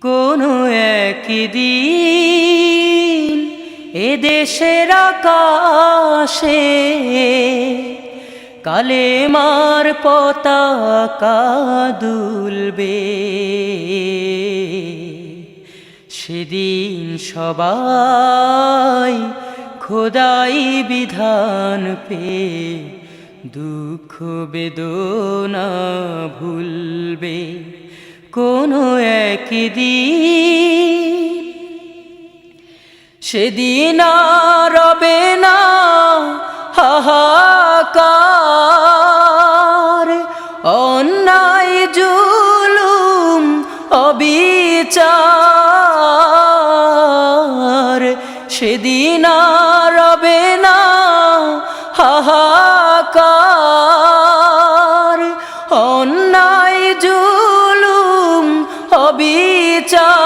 কোনো একদিন এদেশের আকাশে কালেমার পতাকা দুলবে। সেদিন সবাই খোদাই বিধান পেয়ে দুঃখ বেদনা ভুলবে। কোনো একদিন সেদিন আর রবে না হাহাকার, অন্যায় জুলুম অবিচার। সেদিন আর রবে না হাহাকার, অন্যায় জুলুম অবিচার।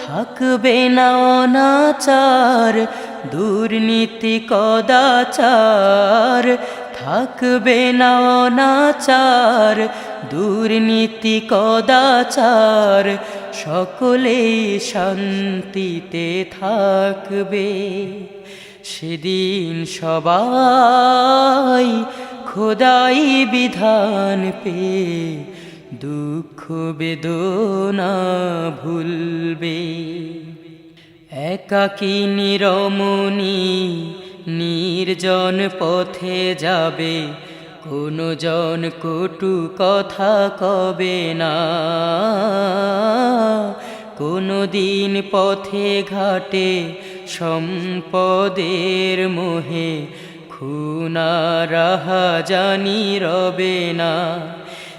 থাকবে না অনাচার, দুর্নীতি কদাচার। থাকবে না অনাচার, দুর্নীতি কদাচার। সকলেই শান্তিতে থাকবে। সেদিন সবাই খোদাই বিধান পেয়ে দুঃখ বেদনা ভুলবে। একাকিনী রমণী নির্জন পথে যাবে, কোনো জন কটু কথা কবে না। কোনো দিন পথে ঘাটে সম্পদের মোহে খুনা রাহাজানি রবে না।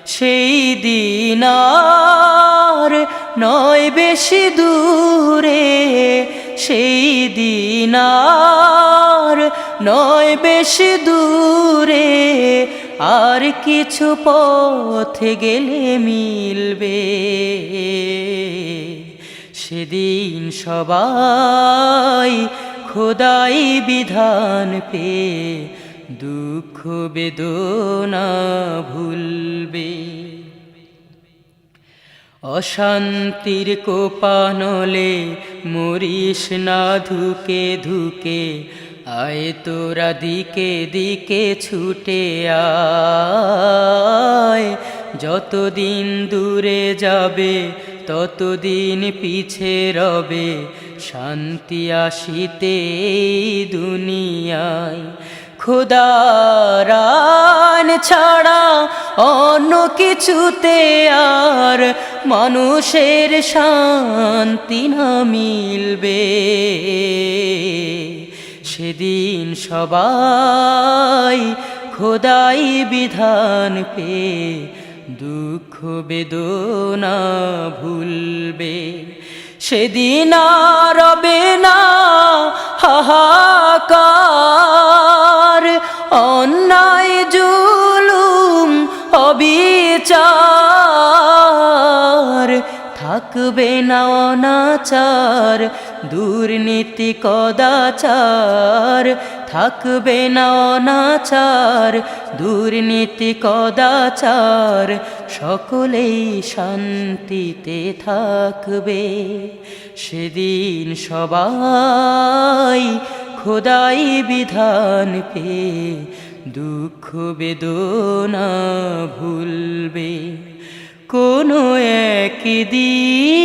সেই দিন আর নয় বেশি দূরে, সেই দিন আর নয় বেশি দূরে। আর কিছু পথে গেলে মিলবে। সেদিন সবাই খোদাই বিধান পেয়ে দুঃখ বেদনা ভুলবে। অশান্তির কোপানলে মরিস না ধুকে ধুকে, আয় তোরা দিকে দিকে ছুটে আয়। যতদিন দূরে যাবে ততদিন পিছে রবে, শান্তি আসিতে এই দুনিয়ায়। খোদার আইন ছাড়া অন্য কিছুতে আর মানুষের শান্তি না মিলবে। সেদিন সবাই খোদাই বিধান পেয়ে দুঃখ বেদনা ভুলবে। সেদিন আর রবে না হাহাকার, অন্যায় জুলুম অবিচার। থাকবে না অনাচার, দুর্নীতি কদাচার। থাকবে না অনাচার, দুর্নীতি কদাচার। সকলেই শান্তিতে থাকবে। সেদিন সবাই খোদাই বিধান পেয়ে দুঃখ বেদনা ভুলবে। কোনো একদিন